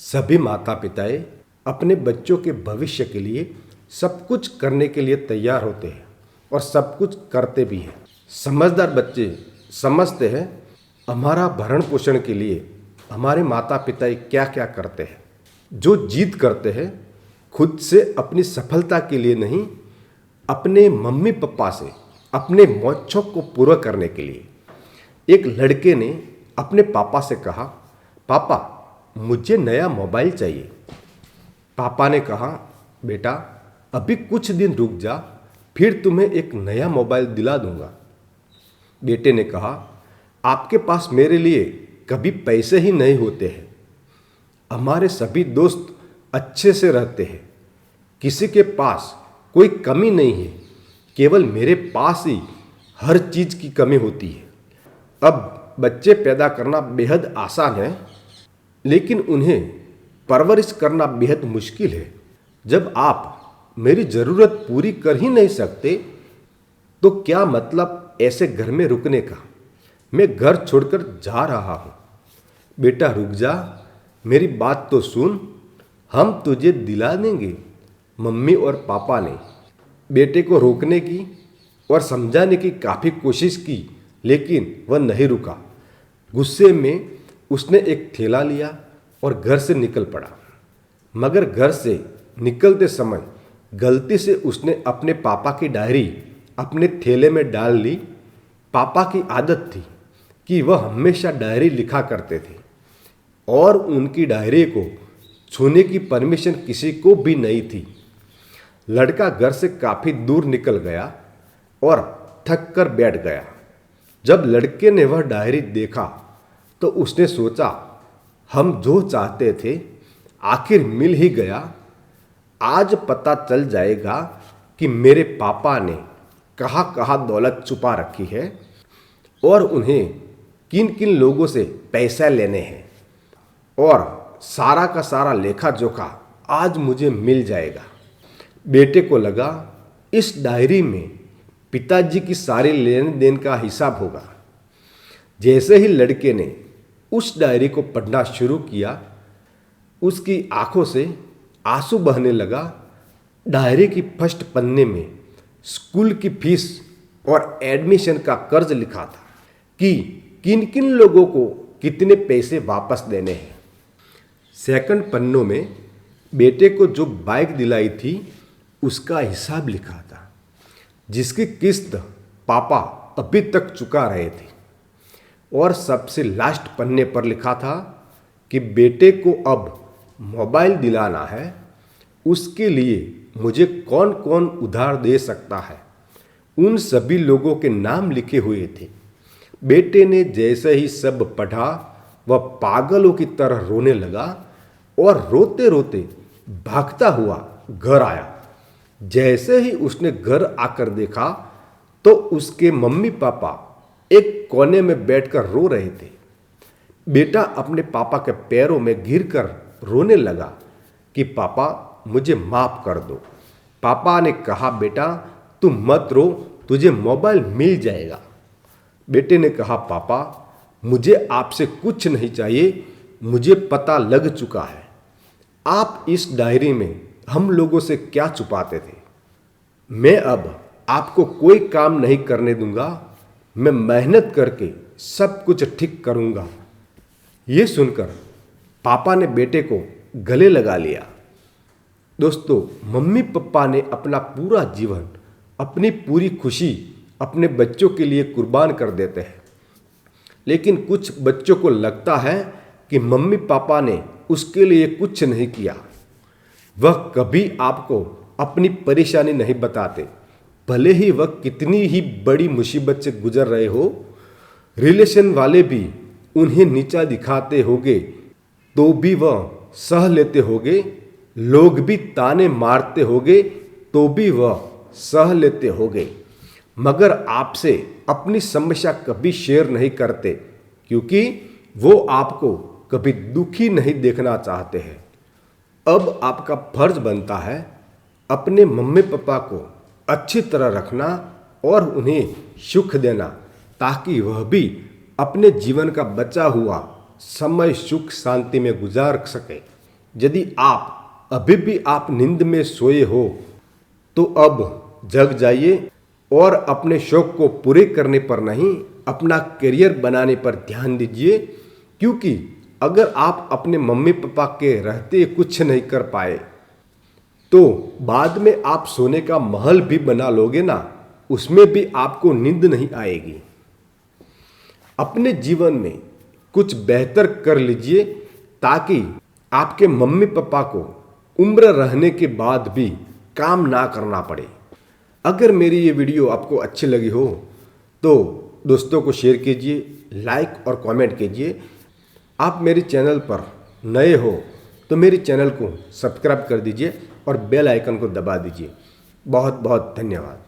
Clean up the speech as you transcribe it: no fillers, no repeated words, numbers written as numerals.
सभी माता पिताएं अपने बच्चों के भविष्य के लिए सब कुछ करने के लिए तैयार होते हैं और सब कुछ करते भी हैं। समझदार बच्चे समझते हैं हमारा भरण पोषण के लिए हमारे माता पिता क्या क्या करते हैं। जो जिद करते हैं खुद से अपनी सफलता के लिए नहीं, अपने मम्मी पापा से अपने मौजों को पूरा करने के लिए। एक लड़के ने अपने पापा से कहा, पापा मुझे नया मोबाइल चाहिए। पापा ने कहा, बेटा अभी कुछ दिन रुक जा, फिर तुम्हें एक नया मोबाइल दिला दूंगा। बेटे ने कहा, आपके पास मेरे लिए कभी पैसे ही नहीं होते हैं। हमारे सभी दोस्त अच्छे से रहते हैं, किसी के पास कोई कमी नहीं है, केवल मेरे पास ही हर चीज की कमी होती है। अब बच्चे पैदा करना बेहद आसान है, लेकिन उन्हें परवरिश करना बेहद मुश्किल है। जब आप मेरी ज़रूरत पूरी कर ही नहीं सकते तो क्या मतलब ऐसे घर में रुकने का। मैं घर छोड़कर जा रहा हूँ। बेटा रुक जा, मेरी बात तो सुन, हम तुझे दिला देंगे। मम्मी और पापा ने बेटे को रोकने की और समझाने की काफ़ी कोशिश की, लेकिन वह नहीं रुका। गुस्से में उसने एक थैला लिया और घर से निकल पड़ा। मगर घर से निकलते समय गलती से उसने अपने पापा की डायरी अपने थैले में डाल ली। पापा की आदत थी कि वह हमेशा डायरी लिखा करते थे और उनकी डायरी को छूने की परमिशन किसी को भी नहीं थी। लड़का घर से काफ़ी दूर निकल गया और थक कर बैठ गया। जब लड़के ने वह डायरी देखा तो उसने सोचा, हम जो चाहते थे आखिर मिल ही गया। आज पता चल जाएगा कि मेरे पापा ने कहाँ कहाँ दौलत छुपा रखी है और उन्हें किन किन लोगों से पैसे लेने हैं, और सारा का सारा लेखा जोखा आज मुझे मिल जाएगा। बेटे को लगा इस डायरी में पिताजी की सारी लेन देन का हिसाब होगा। जैसे ही लड़के ने उस डायरी को पढ़ना शुरू किया, उसकी आंखों से आंसू बहने लगा। डायरी की फर्स्ट पन्ने में स्कूल की फीस और एडमिशन का कर्ज लिखा था कि किन किन लोगों को कितने पैसे वापस देने हैं। सेकंड पन्नों में बेटे को जो बाइक दिलाई थी उसका हिसाब लिखा था, जिसकी किस्त पापा अभी तक चुका रहे थे। और सबसे लास्ट पन्ने पर लिखा था कि बेटे को अब मोबाइल दिलाना है, उसके लिए मुझे कौन कौन उधार दे सकता है। उन सभी लोगों के नाम लिखे हुए थे। बेटे ने जैसे ही सब पढ़ा वह पागलों की तरह रोने लगा और रोते रोते भागता हुआ घर आया। जैसे ही उसने घर आकर देखा तो उसके मम्मी पापा एक कोने में बैठकर रो रहे थे। बेटा अपने पापा के पैरों में गिरकर रोने लगा कि पापा मुझे माफ कर दो। पापा ने कहा, बेटा तुम मत रो, तुझे मोबाइल मिल जाएगा। बेटे ने कहा, पापा मुझे आपसे कुछ नहीं चाहिए, मुझे पता लग चुका है आप इस डायरी में हम लोगों से क्या छुपाते थे। मैं अब आपको कोई काम नहीं करने दूंगा, मैं मेहनत करके सब कुछ ठीक करूंगा। ये सुनकर पापा ने बेटे को गले लगा लिया। दोस्तों, मम्मी पापा ने अपना पूरा जीवन, अपनी पूरी खुशी अपने बच्चों के लिए कुर्बान कर देते हैं, लेकिन कुछ बच्चों को लगता है कि मम्मी पापा ने उसके लिए कुछ नहीं किया। वह कभी आपको अपनी परेशानी नहीं बताते, भले ही वह कितनी ही बड़ी मुसीबत से गुजर रहे हो। रिलेशन वाले भी उन्हें नीचा दिखाते होंगे तो भी वह सह लेते होंगे, लोग भी ताने मारते होंगे तो भी वह सह लेते होंगे, मगर आपसे अपनी समस्या कभी शेयर नहीं करते, क्योंकि वो आपको कभी दुखी नहीं देखना चाहते हैं। अब आपका फर्ज बनता है अपने मम्मी पापा को अच्छी तरह रखना और उन्हें सुख देना, ताकि वह भी अपने जीवन का बचा हुआ समय सुख शांति में गुजार सके। यदि आप अभी भी आप नींद में सोए हो तो अब जग जाइए और अपने शौक को पूरे करने पर नहीं, अपना करियर बनाने पर ध्यान दीजिए। क्योंकि अगर आप अपने मम्मी पापा के रहते कुछ नहीं कर पाए तो बाद में आप सोने का महल भी बना लोगे ना, उसमें भी आपको नींद नहीं आएगी। अपने जीवन में कुछ बेहतर कर लीजिए ताकि आपके मम्मी पापा को उम्र रहने के बाद भी काम ना करना पड़े। अगर मेरी ये वीडियो आपको अच्छी लगी हो तो दोस्तों को शेयर कीजिए, लाइक और कमेंट कीजिए। आप मेरे चैनल पर नए हो तो मेरे चैनल को सब्सक्राइब कर दीजिए और बेल आइकन को दबा दीजिए। बहुत बहुत धन्यवाद।